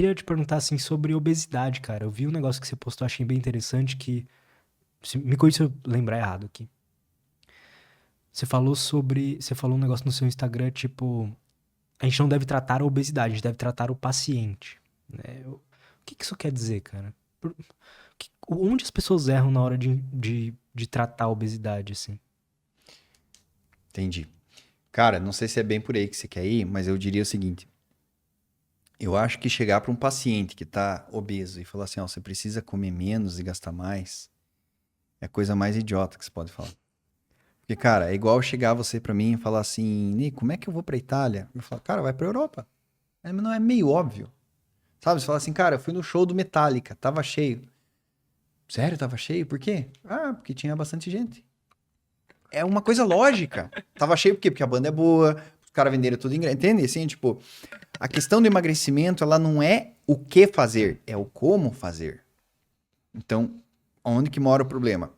queria te perguntar, assim, sobre obesidade, cara. Eu vi um negócio que você postou, achei bem interessante, que... Me corrija se eu lembrar errado aqui. Você falou um negócio no seu Instagram, tipo... A gente não deve tratar a obesidade, a gente deve tratar o paciente, né? O que que isso quer dizer, cara? Onde as pessoas erram na hora de tratar a obesidade, assim? Entendi. Cara, não sei se é bem por aí que você quer ir, mas eu diria o seguinte. Eu acho que chegar para um paciente que está obeso e falar assim, ó, você precisa comer menos e gastar mais, é a coisa mais idiota que você pode falar. Porque, cara, é igual chegar você para mim e falar assim, Nico, como é que eu vou para Itália? Eu falo, cara, vai para Europa. Mas não é meio óbvio. Sabe? Você fala assim, cara, eu fui no show do Metallica, tava cheio. Sério, tava cheio? Por quê? Ah, porque tinha bastante gente. É uma coisa lógica. Tava cheio por quê? Porque a banda é boa, os caras venderam tudo em... Entende? Assim, tipo, a questão do emagrecimento, ela não é o que fazer, é o como fazer. Então, onde que mora o problema?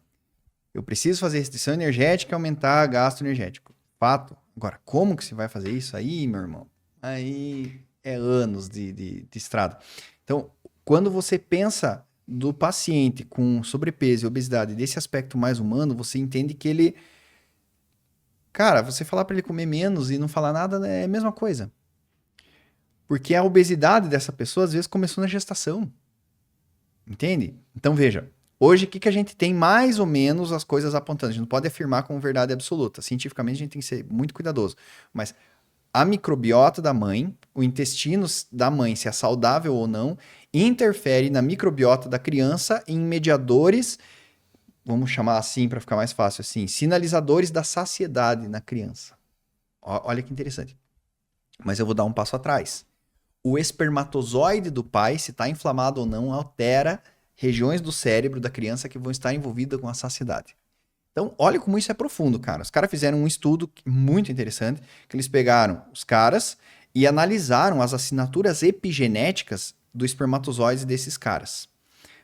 Eu preciso fazer restrição energética e aumentar gasto energético. Fato. Agora, como que você vai fazer isso aí, meu irmão? Aí é anos de estrada. Então, quando você pensa do paciente com sobrepeso e obesidade, desse aspecto mais humano, você entende que ele... Cara, você falar para ele comer menos e não falar nada é a mesma coisa. Porque a obesidade dessa pessoa, às vezes, começou na gestação. Entende? Então, veja. Hoje, o que a gente tem mais ou menos as coisas apontando? A gente não pode afirmar como verdade absoluta. Cientificamente, a gente tem que ser muito cuidadoso. Mas a microbiota da mãe, o intestino da mãe, se é saudável ou não, interfere na microbiota da criança em mediadores, vamos chamar assim para ficar mais fácil, assim, sinalizadores da saciedade na criança. Olha que interessante. Mas eu vou dar um passo atrás. O espermatozoide do pai, se está inflamado ou não, altera regiões do cérebro da criança que vão estar envolvidas com a saciedade. Então, olha como isso é profundo, cara. Os caras fizeram um estudo muito interessante, que eles pegaram os caras e analisaram as assinaturas epigenéticas do espermatozoide desses caras.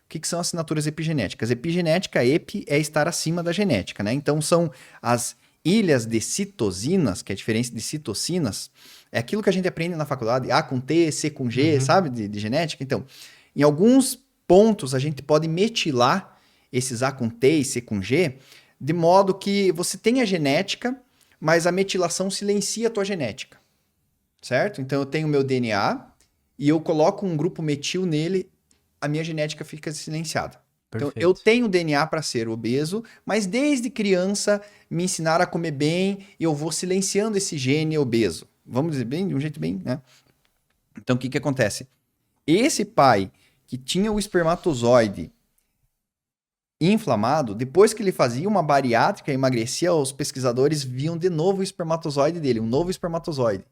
O que são assinaturas epigenéticas? Epigenética, epi, é estar acima da genética, né? Então, são as ilhas de citosinas, que é a diferença de citocinas, é aquilo que a gente aprende na faculdade, A com T, C com G, sabe, de genética. Então, em alguns pontos, a gente pode metilar esses A com T e C com G, de modo que você tem a genética, mas a metilação silencia a tua genética, certo? Então, eu tenho o meu DNA e eu coloco um grupo metil nele, a minha genética fica silenciada. Então, eu Perfeito. tenho DNA para ser obeso, mas desde criança me ensinaram a comer bem e eu vou silenciando esse gene obeso. Vamos dizer bem, de um jeito bem, né? Então, o que acontece? Esse pai que tinha o espermatozoide inflamado, depois que ele fazia uma bariátrica e emagrecia, os pesquisadores viam de novo o espermatozoide dele, um novo espermatozoide.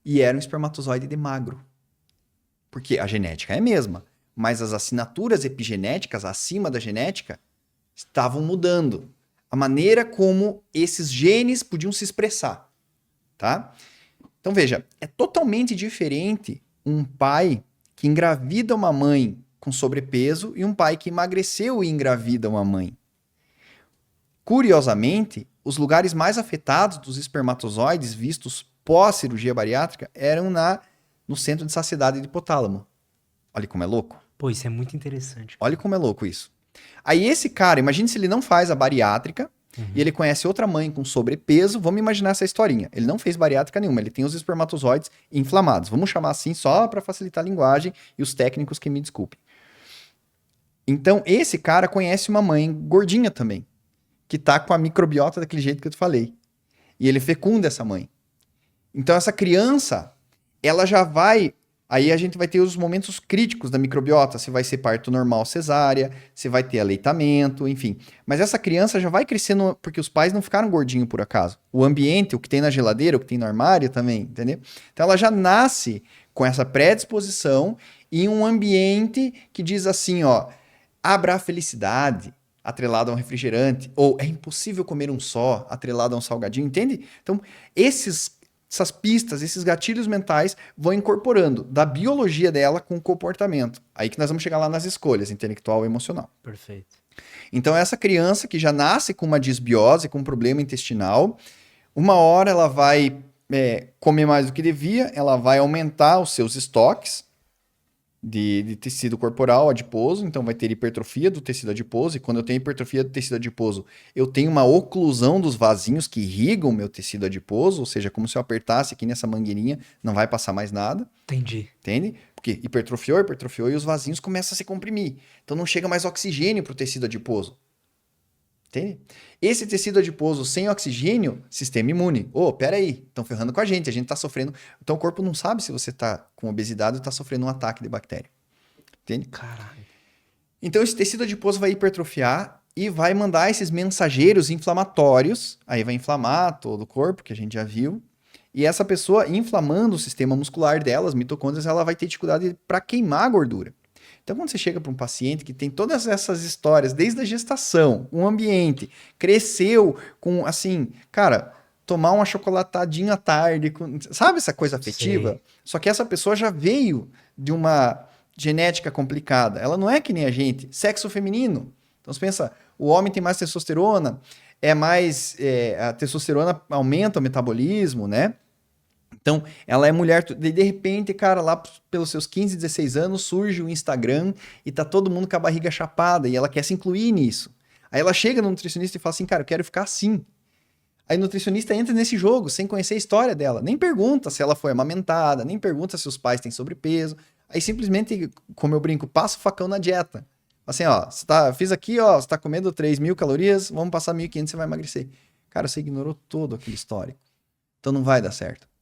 E era um espermatozoide de magro. Porque a genética é a mesma, mas as assinaturas epigenéticas acima da genética estavam mudando. A maneira como esses genes podiam se expressar, tá? Então veja, é totalmente diferente um pai que engravida uma mãe com sobrepeso e um pai que emagreceu e engravida uma mãe. Curiosamente, os lugares mais afetados dos espermatozoides vistos pós-cirurgia bariátrica eram no centro de saciedade do hipotálamo. Olha como é louco. Pô, isso é muito interessante, Olha cara. como é louco isso. Aí esse cara, imagine se ele não faz a bariátrica e ele conhece outra mãe com sobrepeso. Vamos imaginar essa historinha. Ele não fez bariátrica nenhuma, ele tem os espermatozoides inflamados. Vamos chamar assim só para facilitar a linguagem e os técnicos que me desculpem. Então, esse cara conhece uma mãe gordinha também, que tá com a microbiota daquele jeito que eu te falei. E ele fecunda essa mãe. Então, essa criança, ela já vai... Aí a gente vai ter os momentos críticos da microbiota, se vai ser parto normal cesárea, se vai ter aleitamento, enfim. Mas essa criança já vai crescendo, porque os pais não ficaram gordinhos por acaso. O ambiente, o que tem na geladeira, o que tem no armário também, entendeu? Então ela já nasce com essa predisposição em um ambiente que diz assim, ó, abra a felicidade, atrelado a um refrigerante, ou é impossível comer um só, atrelado a um salgadinho, entende? Então, essas pistas, esses gatilhos mentais vão incorporando da biologia dela com o comportamento. Aí que nós vamos chegar lá nas escolhas, intelectual e emocional. Perfeito. Então, essa criança que já nasce com uma disbiose, com um problema intestinal, uma hora ela vai comer mais do que devia, ela vai aumentar os seus estoques, de tecido corporal adiposo, então vai ter hipertrofia do tecido adiposo, e quando eu tenho hipertrofia do tecido adiposo, eu tenho uma oclusão dos vasinhos que irrigam o meu tecido adiposo, ou seja, como se eu apertasse aqui nessa mangueirinha, não vai passar mais nada, Entendi. entende? Porque hipertrofiou, e os vasinhos começam a se comprimir. Então não chega mais oxigênio para o tecido adiposo. Entende? Esse tecido adiposo sem oxigênio, sistema imune. Ô, peraí, estão ferrando com a gente tá sofrendo. Então o corpo não sabe se você tá com obesidade ou tá sofrendo um ataque de bactéria. Entende? Caralho. Então esse tecido adiposo vai hipertrofiar e vai mandar esses mensageiros inflamatórios. Aí vai inflamar todo o corpo, que a gente já viu. E essa pessoa inflamando o sistema muscular dela, as mitocôndrias, ela vai ter dificuldade para queimar a gordura. Então, quando você chega para um paciente que tem todas essas histórias, desde a gestação, um ambiente, cresceu com, assim, cara, tomar um achocolatadinho à tarde, sabe essa coisa afetiva? Sei. Só que essa pessoa já veio de uma genética complicada. Ela não é que nem a gente, sexo feminino. Então, você pensa, o homem tem mais testosterona, a testosterona aumenta o metabolismo, né? Então, ela é mulher, de repente, cara, lá pelos seus 15, 16 anos, surge o Instagram e tá todo mundo com a barriga chapada e ela quer se incluir nisso. Aí ela chega no nutricionista e fala assim, cara, eu quero ficar assim. Aí o nutricionista entra nesse jogo, sem conhecer a história dela. Nem pergunta se ela foi amamentada, nem pergunta se os pais têm sobrepeso. Aí simplesmente, como eu brinco, passa o facão na dieta. Assim, ó, fiz aqui, ó, você tá comendo 3.000 calorias, vamos passar 1.500, você vai emagrecer. Cara, você ignorou todo aquele histórico. Então não vai dar certo.